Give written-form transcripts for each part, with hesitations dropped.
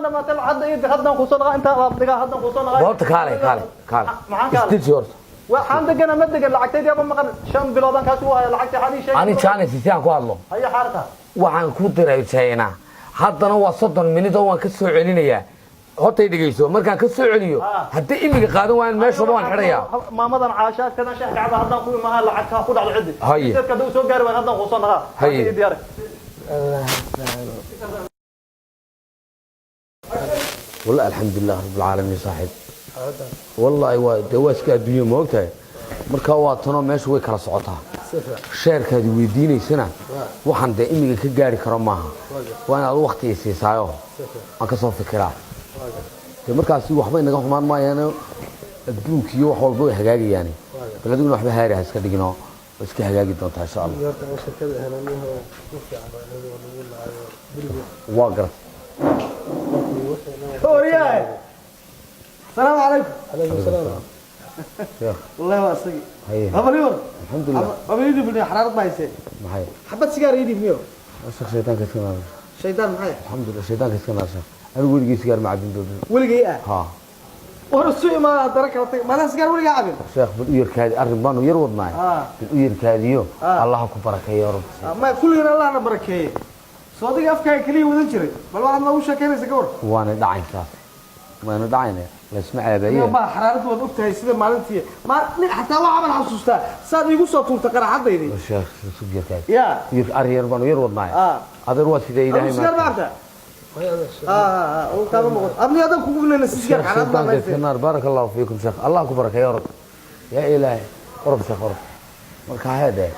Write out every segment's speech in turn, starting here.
لما تلعب هدنا خصوصا انت هدنا خصوصا horta kaale istijor waxaan deganaa ma degan lacagtaydi ama maqan 5 biloodan kaas uu hayo lacagta xadii shay ani chance si aan ku hadlo haya xarta waxaan ku diray China haddana waa 30 minute oo waan ka soo celinayaa horta dhigeyso markaan ka soo celiyo hadii imiga qaadan waan meesha waan xirayaa maamadan caashaad kana shaah gacada haddaan ku imaha lacagta ku dhacdo cidi dadka dad soo gaar waan haddaan khusanaha haye diyaar والله الحمد لله رب العالمين صاحب والله waa dawaaska adduunyo moogtahay marka waa tano meesha way kala socotaa sheerkaadi weydiinaysana waxaan de imiga ka gaari karo maaha waa inaad waqti siisaayo aan ka soo fikiraa de markaas waxba inaga xumaan maayaan adduunka iyo wax walba way hagaagayaan baladuna waxba haari iska dhigino iska hagaagi doontaa insha Allah waa garad هورياي السلام عليكم عليكم السلام شيخ والله واسقي هي بابا اليوم الحمد لله بابا يدي بني حراره ما يصير معي حبه سيجار يدي ميو الشيخ شيطان كسكن شيطان معي الحمد لله شيطان كسكن انا ولقي سيجار مع بنت ولقي ها ورسوي ما درك ما لا سيجار ولقي عابد شيخ بالوير كادي اربانو يرود معي بالوير كاديو الله كو بركه يا رب ما كلنا الله بركه صديق افكار كلي ودن جري بل waxaad ma u sheekeynaysaa gawar waana dhacaysaa waana dhacayna la isma caabayo ma xaraaradu wad ogtahay sida maalintii ma xataa waxa aan xasuustaa saad igu soo tuurtay qaraxadaydi sheekh sugiir kaadi ya yir ariyar banu yar wadnaay adeer waa sidee ilaahay ma oo taaba moqod abni adan kugu leena sigar xaraad ma leeyahay barakallahu fiikum sheekh allah ku barakeeyo ya rab ya ilaahay qurb sheekh qurb marka hayde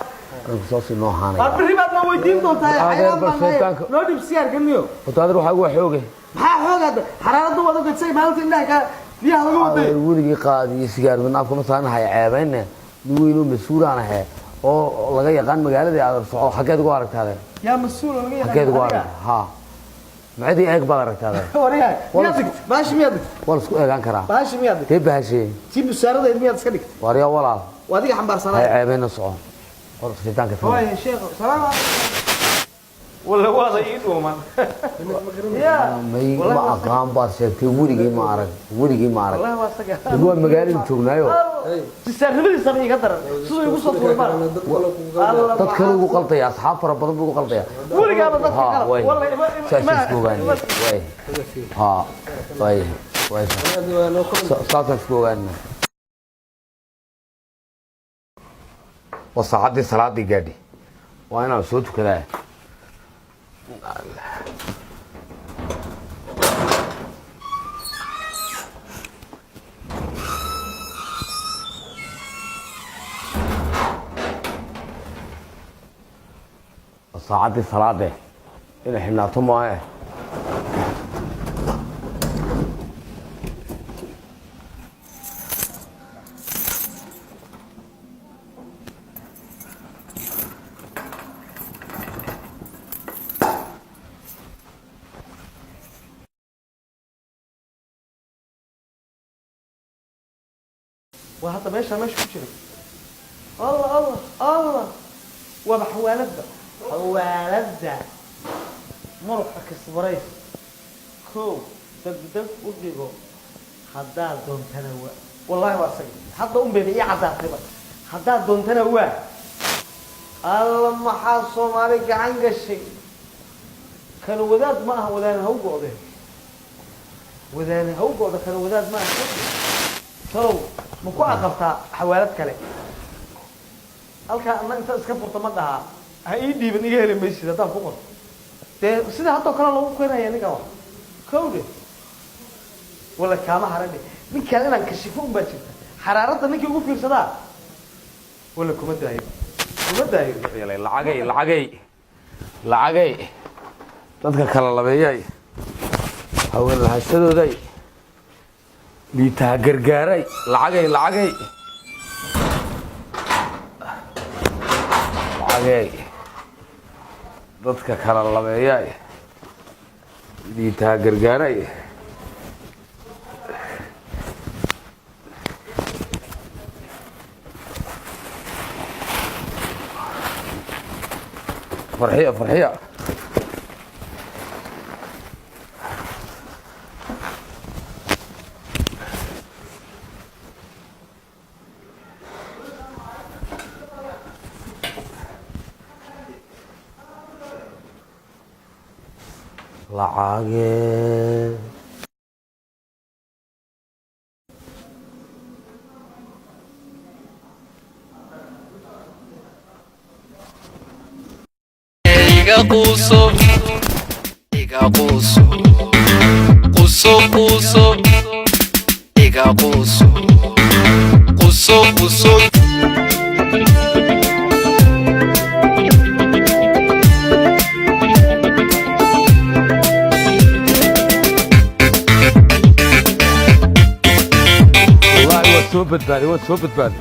soosi noo haanay arrimaad ma weydiin doontaa xayaan baan noo dib siyaar gamiyo wadaad waxa ugu xooge maxaa xoogada xaraaradu wada gadsay maalinta indhaha ka biyaha lagu waday wurigi qaadi sigaar min afka ma saanahay ceebayna duweyno masuulaan ah oo laga yaqaan magaalada aad soo xageed ugu aragtaade yaa masuul laga yaqaan xageed ugu arag ha macdi eeg baad aragtaade wariyahay miyaad baashi miyaad wal isku eegan karaa baashi miyaad kee baashi si musaarada miyaad iska dhigtay wariya walaal wadiga xambaarsanaa ceebayna soo قرص شيطان كثير. هاي يا شيخ سلام ولا واضح يدوما يا ما أقام بارسيتي وريجي ما أعرف والله واسقة هو المجال شغلنا تستغربني سامي كتر شو يقول صوت ولا تذكروا قلطي يا أصحاب ربنا بقول قلطي وريجي أنا ها وين شاشة سكوغاني وين ها وين وين صاصة سكوغاني وصعدي صلاة قادي وأنا صوت كذا وصعدي صلاة إن إحنا طمعه وهذا ماشي كشري الله وبحوالده حوالده مرقك الصبريس كو دق وديغو حدا دون تنوى والله واسق حدا بيدي عذاب حدا دون تنوى الله ما حاسو مالك عن قشي كان وداد ما هو ودان هو قوده كان وداد ما هو ما ku aqabtaa xawaalad kale halka anna iska furto ma dhaha ha ii dhiiban iga helin meeshii hadaan ku qorto sida hadda kale lagu keenaya ninka wax kowde wala kaama harade ninkan inaan kashifo un baa jirta xaraarada ninkii ugu fiirsadaa wala kuma daayo lacagay dadka kala labeeyay haween lahashadooday liitaa gargaaray lacagay dadka kala labeeyay liitaa gargaaray farxiya lacagee soo badbaadi waad soo badbaadi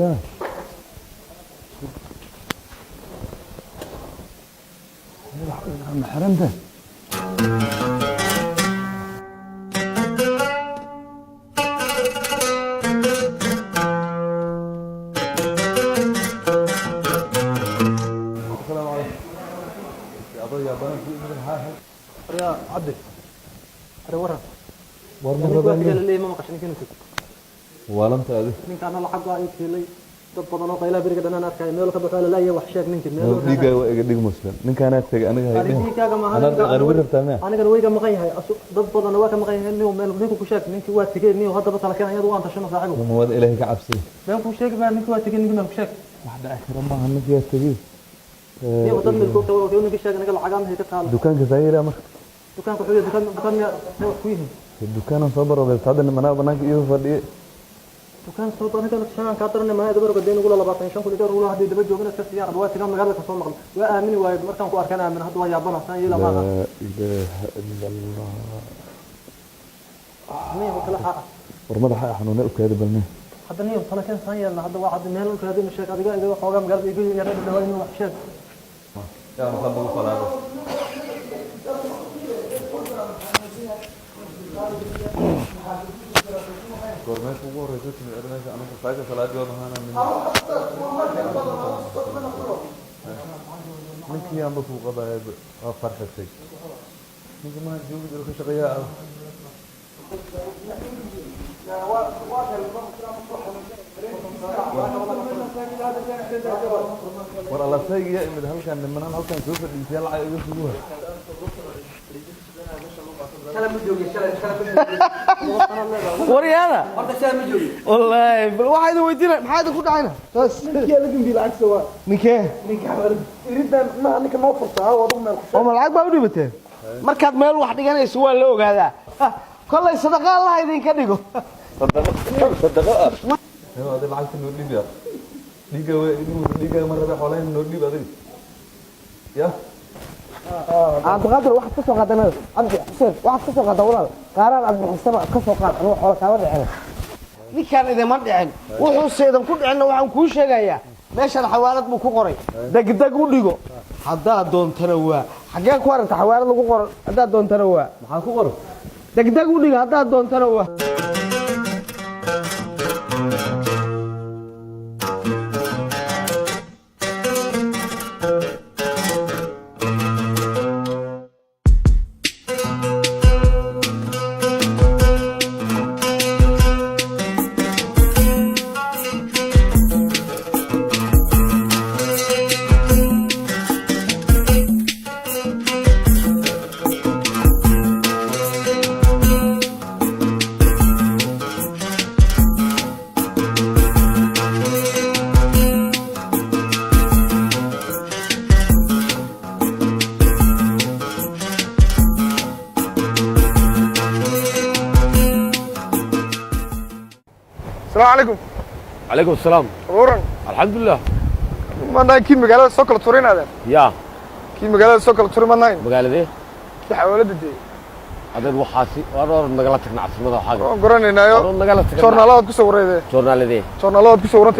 يا محرم ده السلام عليكم يا ابو يا بنات يا عبد ورا ورنا اللي ما مقشني كنت ولا انت هذه ninka ana lacag baa intii lay dad badan oo qayla biriga dhanaan arkay meel ka baxay la iyo wax sheeg ninka meel diga waa iga dhig muslim ninkan aad tagay aniga hayay aniga qarbi rabtaa aniga way ka maqan yahay dad badan waa ka maqan yahay inuu meel ninka ku sheeg ninka waa tigay inuu hadda batala kan ayadu waan tashano saaxiibo ma wada ilaahay ka cabsi been ku sheeg baa ninka waa tigay ninka ku sheeg waxda akhira ma hanna fiya tagay iyo dad meel ku tawo oo ninka sheeg aniga lacag aan ka taalo dukaanka sayira marka dukaanka wuxuu dukaan ku yihiin dukaan soo baro bal tadan mana banaanka iyo fadhiye dukaan soo baro ninka shan ka taran ma dabar gadeen ugu 25 kun doolar hadii daba joogna ka siyaar waa tigaan magaalada ka soo maqal waa aamini waay markaan ku arkana aamin hadda waa yaabana san ila ma ilaaha illa allah nii kala xaq warmada xanuuna u kaada balna hadda nii kala kan san yeelna hadda waa hadda meel u kaada sheeg adiga iga xoogaa magaalada iga yara dhawaa inuu wax sheeg yaa ma qabo falaado gormeed ugu horeysa timid meesha anigu faaka salaadooda hana ninkii aan ku qabaay waa farxatay ninka ma joogi diro ka shaqeeyaa war alla saygiya imid halkan niman halkan soo fadhiisay lacag iga suguha waryaada wallaahi bal waxaad weydiinay maxaad ku dhacayna bas ninkii la dambi lacag soo ninkee iridan ma ninka noo furtaa oo dad meel oo ma lacag baa u dhibateen markaad meel wax dhiganayso waa la ogaadaa kollay sadaqa Allah idinka dhigo sadaqa ah hada lacagta noo dhibiya dhiga marada xoolayn noo dhib adig ya عبد القادر واحد كسو قادنا عبد حسين واحد كسو قادا ولا قاران عبد الحسين كسو قاد انو xoolo ka wadacay ninkan idin ma dhicin wuxuu seedan ku dhicin waxaan ku sheegayaa meeshan xawaalad buu ku qoray degdeg u dhigo hadaa doontana waa xagee ku aragta xawaalad lagu qoro hadaa doontana waa maxaa ku qoran degdeg u dhigo hadaa doontana waa السلام عليكم. عليكم السلام. ورن. الحمد لله. ما أنا كي مقالة سوكل تورين هذا. يا. كي مقالة سوكل تورين ما ناين. مقالة دي؟ في حوالي دي. هذا الوحاسي ورا مقالتك نعس ماذا حاجة. قرني نايو. مقالتك. جورنالات كسورة ده. جورنال دي. جورنالات كسورة